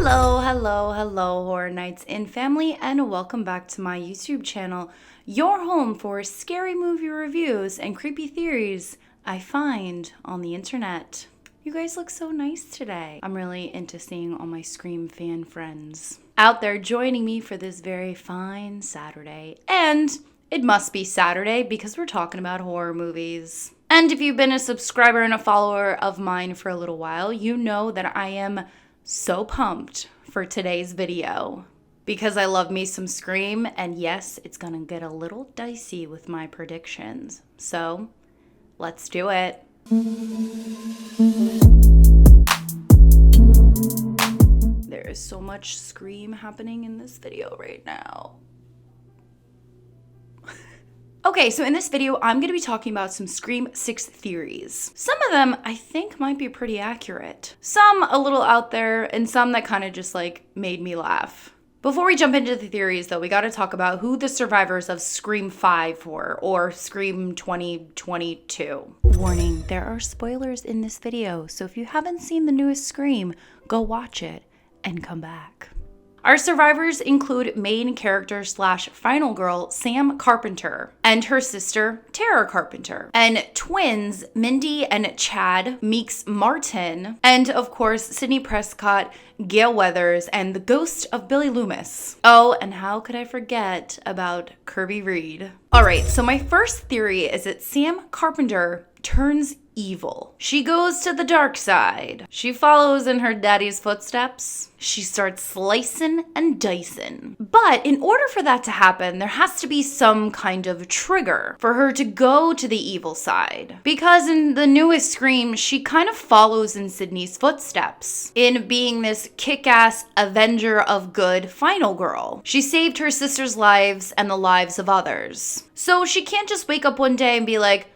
Hello, Horror Nights in family, and welcome back to my YouTube channel, your home for scary movie reviews and creepy theories I find on the internet. You guys look so nice today. I'm really into seeing all my Scream fan friends out there joining me for this very fine Saturday. And it must be Saturday because we're talking about horror movies. And if you've been a subscriber and a follower of mine for a little while, you know that I am so pumped for today's video because I love me some Scream, and yes, it's gonna get a little dicey with my predictions. So, let's do it. There is so much Scream happening in this video right now. Okay, so in this video, I'm going to be talking about some Scream 6 theories. Some of them I think might be pretty accurate. Some a little out there, and some that kind of just made me laugh. Before we jump into the theories though, we got to talk about who the survivors of Scream 5 were, or Scream 2022. Warning, there are spoilers in this video, so if you haven't seen the newest Scream, go watch it and come back. Our survivors include main character / final girl Sam Carpenter and her sister Tara Carpenter, and twins Mindy and Chad Meeks Martin, and of course Sidney Prescott, Gale Weathers, and the ghost of Billy Loomis. Oh, and how could I forget about Kirby Reed? Alright, so my first theory is that Sam Carpenter turns evil. She goes to the dark side. She follows in her daddy's footsteps. She starts slicing and dicing. But in order for that to happen, there has to be some kind of trigger for her to go to the evil side. Because in the newest Scream, she kind of follows in Sidney's footsteps in being this kick-ass avenger of good final girl. She saved her sister's lives and the lives of others. So she can't just wake up one day and be like,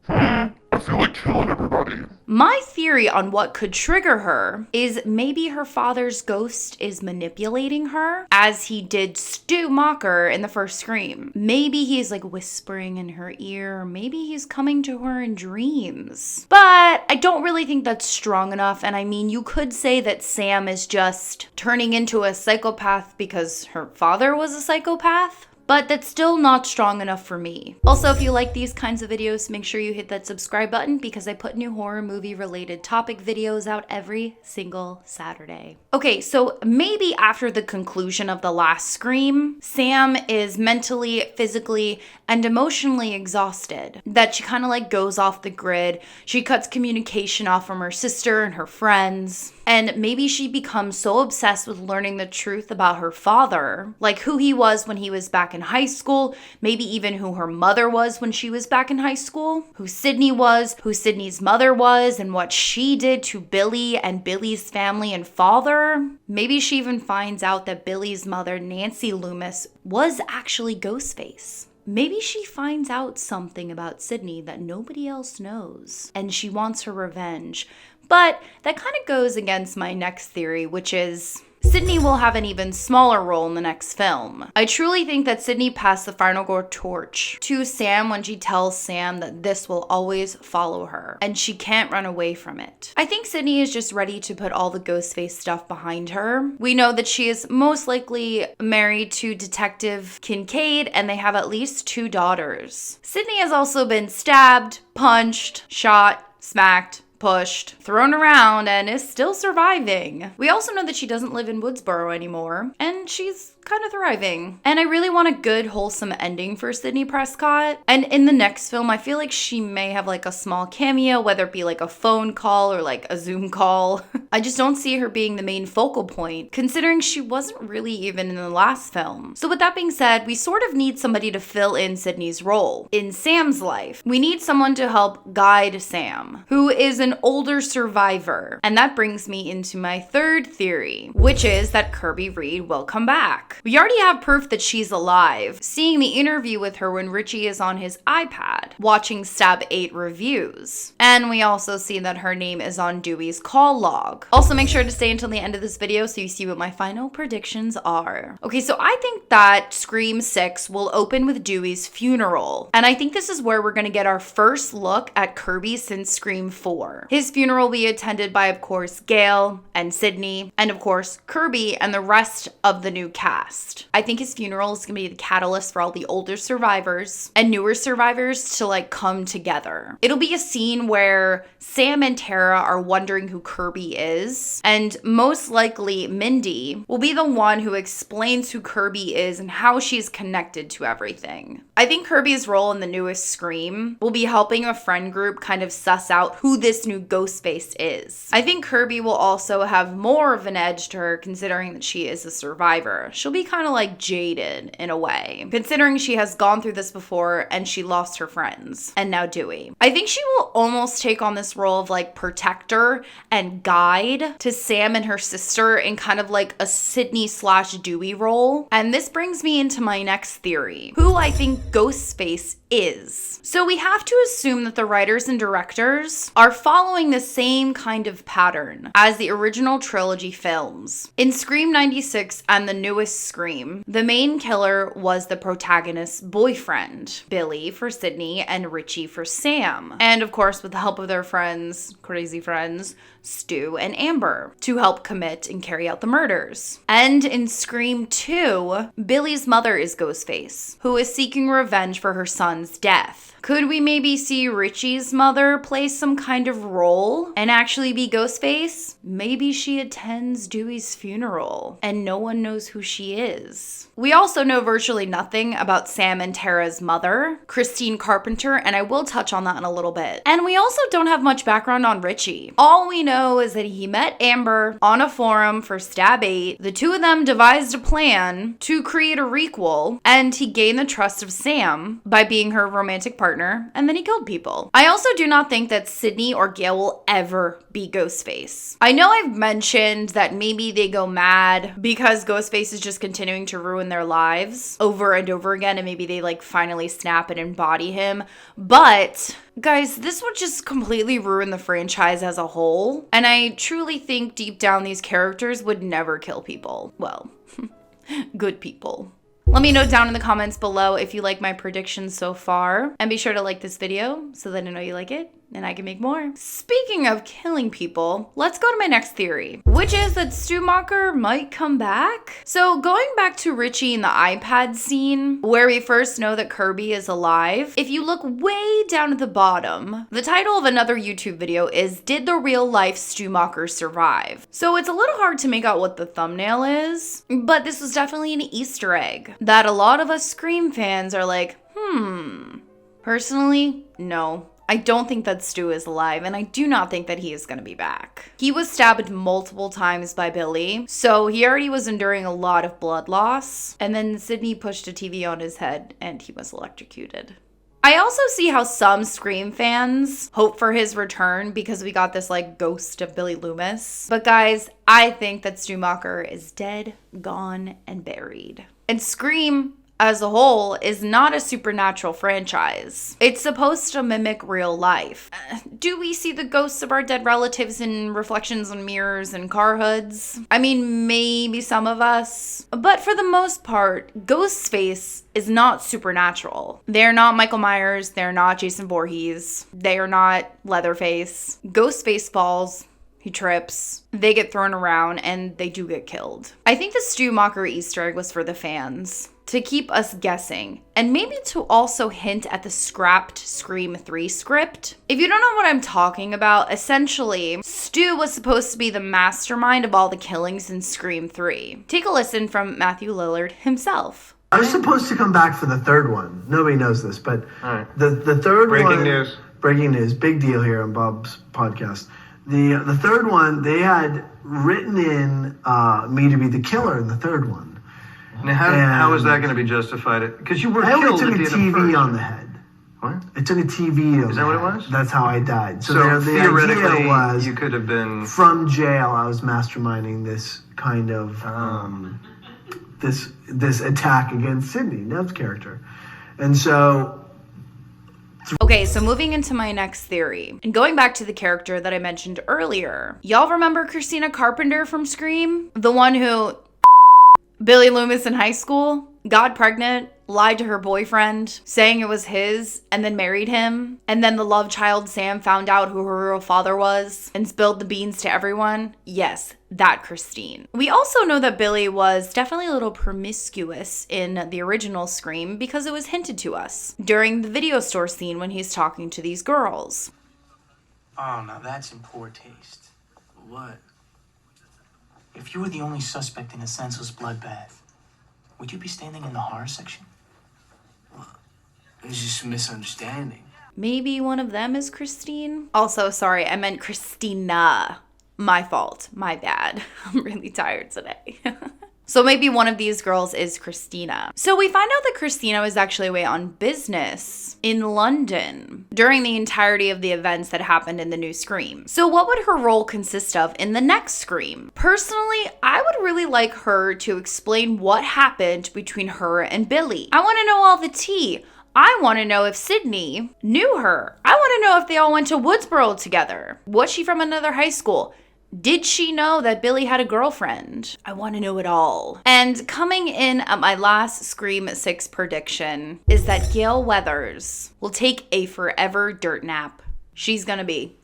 I feel like killing everybody. My theory on what could trigger her is maybe her father's ghost is manipulating her, as he did Stu Macher in the first Scream. Maybe he's whispering in her ear, or maybe he's coming to her in dreams. But I don't really think that's strong enough, and I mean, you could say that Sam is just turning into a psychopath because her father was a psychopath. But that's still not strong enough for me. Also, if you like these kinds of videos, make sure you hit that subscribe button because I put new horror movie related topic videos out every single Saturday. Okay, so maybe after the conclusion of the last Scream, Sam is mentally, physically, and emotionally exhausted. That she kind of goes off the grid. She cuts communication off from her sister and her friends. And maybe she becomes so obsessed with learning the truth about her father, like who he was when he was back in high school, maybe even who her mother was when she was back in high school, who Sidney was, who Sidney's mother was, and what she did to Billy and Billy's family and father. Maybe she even finds out that Billy's mother, Nancy Loomis, was actually Ghostface. Maybe she finds out something about Sidney that nobody else knows, and she wants her revenge. But that kind of goes against my next theory, which is Sidney will have an even smaller role in the next film. I truly think that Sidney passed the final girl torch to Sam when she tells Sam that this will always follow her, and she can't run away from it. I think Sidney is just ready to put all the Ghostface stuff behind her. We know that she is most likely married to Detective Kincaid, and they have at least 2 daughters. Sidney has also been stabbed, punched, shot, smacked, pushed, thrown around, and is still surviving. We also know that she doesn't live in Woodsboro anymore, and she's kind of thriving. And I really want a good, wholesome ending for Sidney Prescott. And in the next film, I feel like she may have a small cameo, whether it be a phone call or a Zoom call. I just don't see her being the main focal point, considering she wasn't really even in the last film. So with that being said, we sort of need somebody to fill in Sidney's role. In Sam's life, we need someone to help guide Sam, who is an older survivor. And that brings me into my third theory, which is that Kirby Reed will come back. We already have proof that she's alive, seeing the interview with her when Richie is on his iPad, watching Stab 8 reviews. And we also see that her name is on Dewey's call log. Also, make sure to stay until the end of this video so you see what my final predictions are. Okay, so I think that Scream 6 will open with Dewey's funeral. And I think this is where we're gonna get our first look at Kirby since Scream 4. her. His funeral will be attended by, of course, Gail and Sydney, and of course, Kirby and the rest of the new cast. I think his funeral is gonna be the catalyst for all the older survivors and newer survivors to like come together. It'll be a scene where Sam and Tara are wondering who Kirby is, and most likely Mindy will be the one who explains who Kirby is and how she's connected to everything. I think Kirby's role in the newest Scream will be helping a friend group kind of suss out who this new Ghostface is. I think Kirby will also have more of an edge to her considering that she is a survivor. She'll be kind of like jaded in a way, considering she has gone through this before and she lost her friends, and now Dewey. I think she will almost take on this role of like protector and guide to Sam and her sister in kind of like a Sydney/Dewey role. And this brings me into my next theory, who I think Ghostface is. So we have to assume that the writers and directors are following the same kind of pattern as the original trilogy films. In Scream 96 and the newest Scream, the main killer was the protagonist's boyfriend, Billy for Sydney and Richie for Sam. And of course, with the help of their friends, crazy friends, Stu and Amber, to help commit and carry out the murders. And in Scream 2, Billy's mother is Ghostface, who is seeking revenge for her son's death. Could we maybe see Richie's mother play some kind of role and actually be Ghostface? Maybe she attends Dewey's funeral and no one knows who she is. We also know virtually nothing about Sam and Tara's mother, Christine Carpenter, and I will touch on that in a little bit. And we also don't have much background on Richie. All we know is that he met Amber on a forum for Stab 8. The two of them devised a plan to create a requel, and he gained the trust of Sam by being her romantic partner, and then he killed people. I also do not think that Sydney or Gail will ever be Ghostface. I know I've mentioned that maybe they go mad because Ghostface is just continuing to ruin their lives over and over again, and maybe they like finally snap and embody him, but guys, this would just completely ruin the franchise as a whole, and I truly think deep down these characters would never kill people. Well, good people. Let me know down in the comments below if you like my predictions so far, and be sure to like this video so that I know you like it and I can make more. Speaking of killing people, let's go to my next theory, which is that Stu Macher might come back. So going back to Richie in the iPad scene, where we first know that Kirby is alive, if you look way down at the bottom, the title of another YouTube video is "Did the Real Life Stu Macher Survive?" So it's a little hard to make out what the thumbnail is, but this was definitely an Easter egg that a lot of us Scream fans are like, Personally, no. I don't think that Stu is alive, and I do not think that he is going to be back. He was stabbed multiple times by Billy, so he already was enduring a lot of blood loss, and then Sydney pushed a TV on his head, and he was electrocuted. I also see how some Scream fans hope for his return because we got this like ghost of Billy Loomis. But guys, I think that Stu Macher is dead, gone, and buried. And Scream as a whole is not a supernatural franchise. It's supposed to mimic real life. Do we see the ghosts of our dead relatives in reflections on mirrors and car hoods? I mean, maybe some of us. But for the most part, Ghostface is not supernatural. They're not Michael Myers. They're not Jason Voorhees. They are not Leatherface. Ghostface falls. He trips, they get thrown around, and they do get killed. I think the Stu Macher Easter egg was for the fans, to keep us guessing, and maybe to also hint at the scrapped Scream 3 script. If you don't know what I'm talking about, essentially, Stu was supposed to be the mastermind of all the killings in Scream 3. Take a listen from Matthew Lillard himself. I was supposed to come back for the third one. Nobody knows this, but the third one... Breaking news. Big deal here on Bob's podcast. The third one, they had written in me to be the killer in the third one. Now, how is that going to be justified? Because you were killed took at the a end of the TV first. on the head. What? It took a TV on Is the that what head. it was? That's how I died. So the theoretically, idea was, you could have been... from jail, I was masterminding this kind of this attack against Sydney, Nev's character. And so... Okay, so moving into my next theory, and going back to the character that I mentioned earlier. Y'all remember Christina Carpenter from Scream? The one who Billy Loomis in high school, got pregnant, lied to her boyfriend, saying it was his, and then married him. And then the love child Sam found out who her real father was and spilled the beans to everyone. Yes, that Christine. We also know that Billy was definitely a little promiscuous in the original Scream because it was hinted to us during the video store scene when he's talking to these girls. Oh, now that's in poor taste. What? If you were the only suspect in a senseless bloodbath, would you be standing in the horror section? Well, it was just a misunderstanding. Maybe one of them is Christine? Also, sorry, I meant Christina. My fault. My bad. I'm really tired today. So maybe one of these girls is Christina. So we find out that Christina was actually away on business in London during the entirety of the events that happened in the new Scream. So what would her role consist of in the next Scream? Personally, I would really like her to explain what happened between her and Billy. I want to know all the tea. I want to know if Sydney knew her. I want to know if they all went to Woodsboro together. Was she from another high school? Did she know that Billy had a girlfriend? I want to know it all. And coming in at my last Scream 6 prediction is that Gale Weathers will take a forever dirt nap. She's gonna be.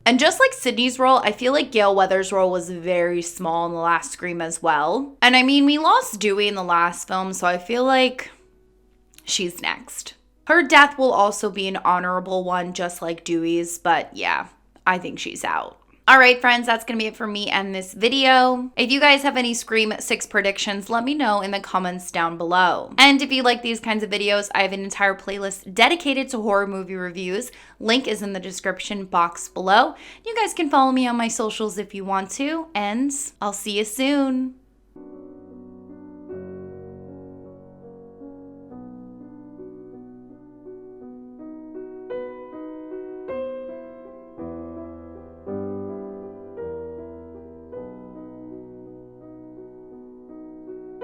And just like Sydney's role, I feel like Gale Weathers' role was very small in the last Scream as well. And I mean, we lost Dewey in the last film, so I feel like she's next. Her death will also be an honorable one, just like Dewey's, but yeah, I think she's out. All right, friends, that's going to be it for me and this video. If you guys have any Scream 6 predictions, let me know in the comments down below. And if you like these kinds of videos, I have an entire playlist dedicated to horror movie reviews. Link is in the description box below. You guys can follow me on my socials if you want to, and I'll see you soon.